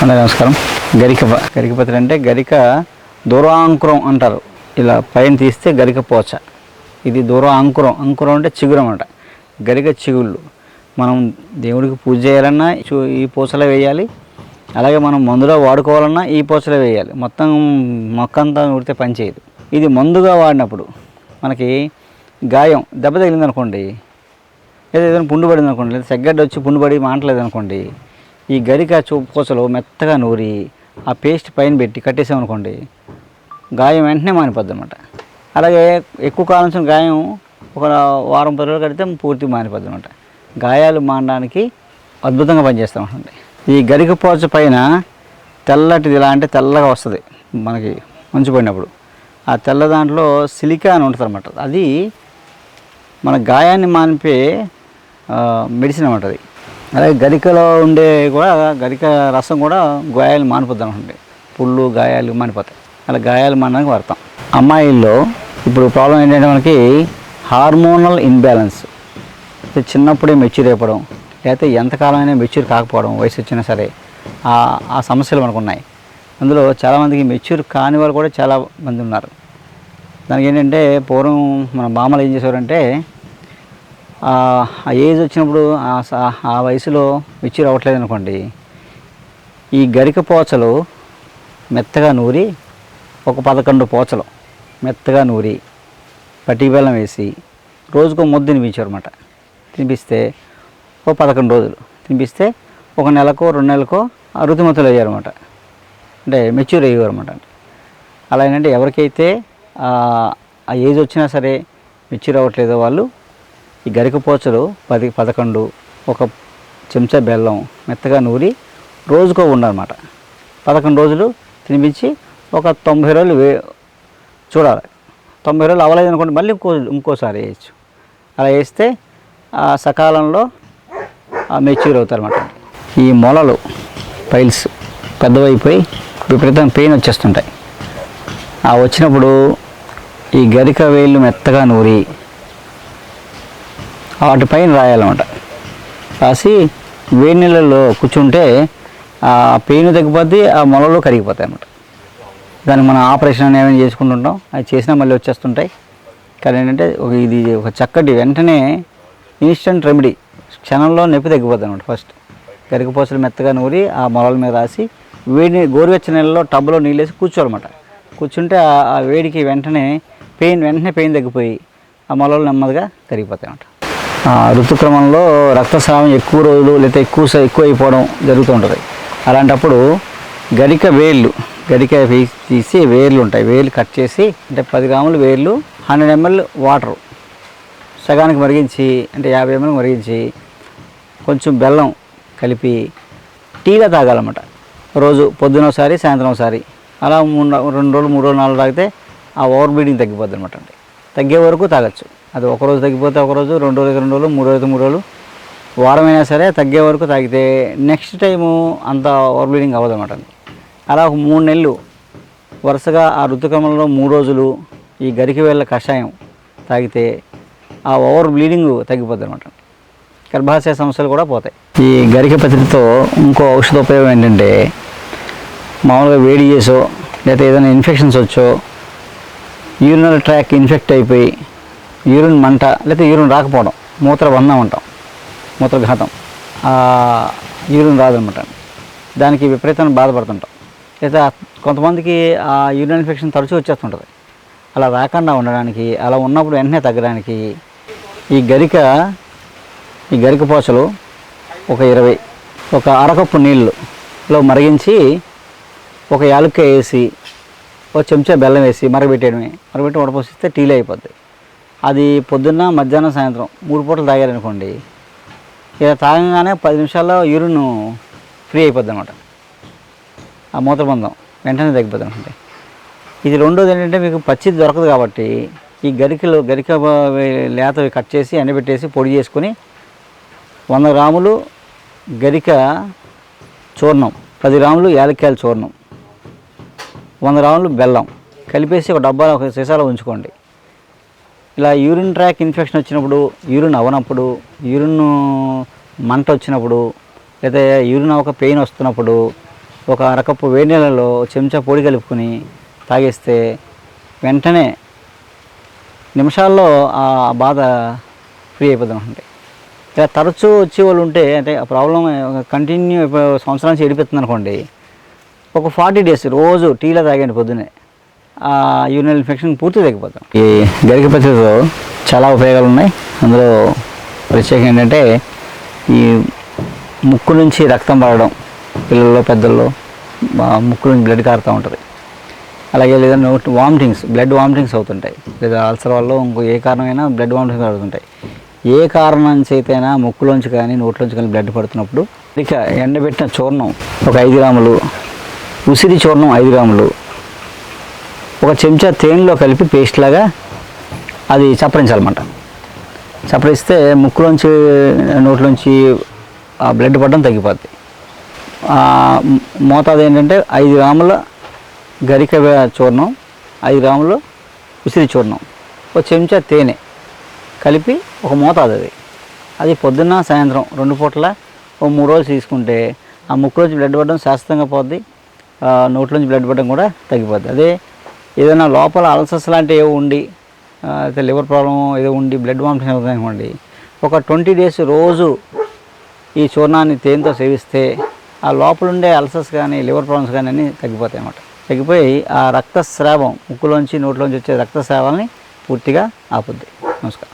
అందరికీ నమస్కారం. గరిక పత్రి అంటే గరిక దూరాంకురం అంటారు. ఇలా పైన తీస్తే గరిక పోచ. ఇది దూరాంకురం. అంకురం అంటే చిగురం అంట. గరిక చిగుళ్ళు మనం దేవుడికి పూజ చేయాలన్నా ఈ పూసలో వేయాలి. అలాగే మనం మందులో వాడుకోవాలన్నా ఈ పూసలో వేయాలి. మొత్తం మొక్క అంతా ఉడితే పని చేయదు. ఇది మందుగా వాడినప్పుడు మనకి గాయం దెబ్బ తగిలింది అనుకోండి, లేదా ఏదైనా పుండు పడింది అనుకోండి, లేదా సెగ్గడ్డ వచ్చి పుండు పడి మాంటలేదు అనుకోండి, ఈ గరిక పూసలు మెత్తగా నూరి ఆ పేస్ట్ పైన పెట్టి కట్టేసామనుకోండి, గాయం వెంటనే మానిపోద్ది అనమాట. అలాగే ఎక్కువ కాలం నుంచి గాయం ఒక వారం 10 రోజులు కడితే పూర్తిగా మానిపోద్ది అనమాట. గాయాలు మానడానికి అద్భుతంగా పనిచేస్తామండి. ఈ గరిక పోచ పైన తెల్లటిది ఇలా అంటే తెల్లగా వస్తుంది మనకి మంచు పడినప్పుడు. ఆ తెల్ల దాంట్లో సిలికా అని ఉంటుంది అనమాట. అది మన గాయాన్ని మానిపే మెడిసిన్ అనమాట. అది అలాగే గరికలో ఉండే కూడా గరిక రసం కూడా గాయాలు మానిపోద్ది అనుకోండి, పుళ్ళు గాయాలు మానిపోతాయి. అలా గాయాలు మానడానికి వాడతాం. అమ్మాయిల్లో ఇప్పుడు ప్రాబ్లం ఏంటంటే మనకి హార్మోనల్ ఇన్బ్యాలెన్స్. చిన్నప్పుడే మెచ్యూర్ అయిపోవడం, లేకపోతే ఎంతకాలమైనా మెచ్యూర్ కాకపోవడం, వయసు వచ్చినా సరే ఆ సమస్యలు మనకు ఉన్నాయి. అందులో చాలామందికి మెచ్యూర్ కాని వాళ్ళు కూడా చాలా మంది ఉన్నారు. దానికి ఏంటంటే పూర్వం మన బామ్మలు ఏం చేసేవారంటే ఆ ఏజ్ వచ్చినప్పుడు ఆ వయసులో మెచ్యూర్ అవ్వట్లేదు అనుకోండి, ఈ గరిక పోచలు మెత్తగా నూరి ఒక 11 పోచలు మెత్తగా నూరి పట్టి బెల్లం వేసి రోజుకో ముద్ద తినిపించారు అనమాట. తినిపిస్తే ఒక 11 రోజులు తినిపిస్తే 1 నెలకో 2 నెలలకో ఋతుమతులు అయ్యారన్నమాట. అంటే మెచ్యూర్ అయ్యారు అనమాట. అలా ఏంటంటే ఎవరికైతే ఆ ఏజ్ వచ్చినా సరే మెచ్యూర్ అవ్వట్లేదో వాళ్ళు ఈ గరిక పోచలు 11 ఒక చెంచా బెల్లం మెత్తగా నూరి రోజుకో ఉండనమాట. 11 రోజులు తినిపించి ఒక 90 రోజులు చూడాలి. 90 రోజులు అవ్వలేదు అనుకోండి, మళ్ళీ ఇంకోసారి వేయచ్చు. అలా వేస్తే సకాలంలో మెచ్యూర్ అవుతారన్నమాట. ఈ మొలలు పైల్స్ పెద్దవైపోయి విపరీతంగా పెయిన్ వచ్చేస్తుంటాయి. వచ్చినప్పుడు ఈ గరిక వేళ్ళు మెత్తగా నూరి వాటిపైన రాయాలన్నమాట. రాసి వేడి నీళ్ళల్లో కూర్చుంటే ఆ పెయిన్ తగ్గిపోద్ది, ఆ మొలలు కరిగిపోతాయి అన్నమాట. దానికి మనం ఆపరేషన్ ఏమైనా చేసుకుంటుంటాం, అది చేసినా మళ్ళీ వచ్చేస్తుంటాయి. కానీ ఏంటంటే ఇది ఒక చక్కటి వెంటనే ఇన్స్టెంట్ రెమెడీ, క్షణంలో నొప్పి తగ్గిపోద్ది అనమాట. ఫస్ట్ గరిక పోసలు మెత్తగా నూరి ఆ మొలల మీద రాసి గోరువెచ్చని నీళ్ళలో టబ్లో నీళ్ళు వేసి కూర్చోాలన్నమాట. కూర్చుంటే ఆ వేడికి వెంటనే పెయిన్ తగ్గిపోయి ఆ మొలలు నెమ్మదిగా కరిగిపోతాయి అన్నమాట. ఋతుక్రమంలో రక్తస్రావం ఎక్కువ రోజులు లేదా ఎక్కువ అయిపోవడం జరుగుతూ ఉంటుంది. అలాంటప్పుడు గరిక తీసి వేర్లు ఉంటాయి, వేర్లు కట్ చేసి అంటే 10 గ్రాములు వేర్లు 100 ml వాటరు సగానికి మరిగించి అంటే 50 ml మరిగించి కొంచెం బెల్లం కలిపి టీగా తాగాలన్నమాట. రోజు పొద్దున ఒకసారి సాయంత్రం ఒకసారి అలా 2 రోజులు 3 రోజులు 4 రోజులు తాగితే ఆ ఓవర్ బ్లీడింగ్ తగ్గిపోద్ది అనమాట. అంటే తగ్గే వరకు తాగొచ్చు. అది ఒకరోజు తగ్గిపోతే ఒకరోజు, 2 రోజులకి 2 రోజులు, 3 రోజులకి 3 రోజులు, వారమైనా సరే తగ్గే వరకు తాగితే నెక్స్ట్ టైము అంత ఓవర్ బ్లీడింగ్ అవ్వదు అనమాట. అలా ఒక 3 నెలలు వరుసగా ఆ ఋతుక్రమంలో 3 రోజులు ఈ గరిక వేళ్ళ కషాయం తాగితే ఆ ఓవర్ బ్లీడింగ్ తగ్గిపోద్ది అనమాట. గర్భాశయ సమస్యలు కూడా పోతాయి. ఈ గరిక పత్రితో ఇంకో ఔషధ ఉపయోగం ఏంటంటే మామూలుగా వేడి చేసో లేదా ఏదైనా ఇన్ఫెక్షన్స్ వచ్చో, యూరినల్ ట్రాక్ ఇన్ఫెక్ట్ అయిపోయి యూరిన్ మంట లేదా యూరిన్ రాకపోవడం, మూత్రబంధం అంటాం, మూత్రఘాతం, యూరిన్ రాదనమాట. దానికి విపరీతంగా బాధపడుతుంటాం. లేదా కొంతమందికి ఆ యూరిన్ ఇన్ఫెక్షన్ తరచూ వచ్చేస్తుంటుంది. అలా రాకుండా ఉండడానికి, అలా ఉన్నప్పుడు వెంటనే తగ్గడానికి ఈ గరిక పోసలు ఒక 20 ఒక అరకప్పు నీళ్ళలో మరిగించి ఒక యాలక్కాయ వేసి ఒక చెంచా బెల్లం వేసి మరగబెట్టి వడపోసిస్తే టీలో అయిపోద్ది. అది పొద్దున్న, మధ్యాహ్నం, సాయంత్రం 3 పూటలు తాగారనుకోండి, ఇలా తాగగానే 10 నిమిషాల్లో యూరిన్ ఫ్రీ అయిపోద్ది అనమాట. ఆ మూత్రబంధం వెంటనే తగ్గిపోద్ది అనుకోండి. ఇది రెండోది ఏంటంటే మీకు పచ్చిది దొరకదు కాబట్టి ఈ గరిక లేతవి కట్ చేసి ఎండబెట్టేసి పొడి చేసుకొని 100 గ్రాములు గరిక చూర్ణం, 10 గ్రాములు యాలక్కాయల చూర్ణం, 100 గ్రాములు బెల్లం కలిపేసి ఒక డబ్బాలో ఒక సీసాలో ఉంచుకోండి. ఇలా యూరిన్ ట్రాక్ ఇన్ఫెక్షన్ వచ్చినప్పుడు, యూరిన్ అవనప్పుడు, యూరిన్ మంట వచ్చినప్పుడు, లేదా యూరిన్ అవ్వక పెయిన్ వస్తున్నప్పుడు ఒక అరకప్పు వేడి నీళ్ళలో చెంచా పొడి కలుపుకొని తాగేస్తే వెంటనే నిమిషాల్లో ఆ బాధ ఫ్రీ అయిపోతుంది అనుకుంటే. ఇలా తరచూ వచ్చేవాళ్ళు ఉంటే అంటే ఆ ప్రాబ్లం కంటిన్యూ సంవత్సరానికి ఏడిపోతుంది అనుకోండి, ఒక 40 డేస్ రోజు టీలో తాగండి పొద్దున్నే, ఆ యూరినల్ ఇన్ఫెక్షన్ పూర్తి తగ్గిపోతాం. ఈ గరిక పచ్చడితో చాలా ఉపయోగాలు ఉన్నాయి. అందులో ప్రత్యేకంగా ఏంటంటే ఈ ముక్కు నుంచి రక్తం పడడం, పిల్లల్లో పెద్దల్లో ముక్కు నుంచి బ్లడ్ కారుతూ ఉంటుంది. అలాగే లేదా బ్లడ్ వామిటింగ్స్ అవుతుంటాయి, లేదా అల్సర్ వల్ల ఇంకో ఏ కారణమైనా బ్లడ్ వామిటింగ్స్ అవుతుంటాయి. ఏ కారణం నుంచి అయితేనా ముక్కులోంచి కానీ నోట్లోంచి కానీ బ్లడ్ పడుతున్నప్పుడు ఇక ఎండబెట్టిన చూర్ణం ఒక 5 గ్రాములు, ఉసిరి చూర్ణం 5 గ్రాములు, ఒక చెంచా తేనెలో కలిపి పేస్ట్ లాగా అది చప్పరించాలన్నమాట. చప్పరిస్తే ముక్కులోంచి నోట్లోంచి ఆ బ్లడ్ పడడం తగ్గిపోద్ది. మోతాదు ఏంటంటే 5 గ్రాముల గరిక చూర్ణం, 5 గ్రాములు ఉసిరి చూర్ణం, ఒక చెంచా తేనె కలిపి ఒక మోతాదు. అది పొద్దున్న సాయంత్రం 2 పూటల ఓ 3 రోజులు తీసుకుంటే ఆ ముక్కులోంచి బ్లడ్ పడడం శాశ్వతంగా పోద్ది, నోట్లోంచి బ్లడ్ పడడం కూడా తగ్గిపోద్ది. అదే ఏదైనా లోపల అల్సర్స్ లాంటివి ఏవో ఉండి, లివర్ ప్రాబ్లం ఏదో ఉండి బ్లడ్ వామిటింగ్ అవుతుంది అనుకోండి, ఒక 20 డేస్ రోజు ఈ చూర్ణాన్ని తేనెతో సేవిస్తే ఆ లోపల ఉండే అల్సర్స్ కానీ లివర్ ప్రాబ్లమ్స్ కానీ అన్నీ తగ్గిపోతాయి అన్నమాట. తగ్గిపోయి ఆ రక్తస్రావం ముక్కులోంచి నోట్లోంచి వచ్చే రక్తస్రావాలని పూర్తిగా ఆపుద్ది. నమస్కారం.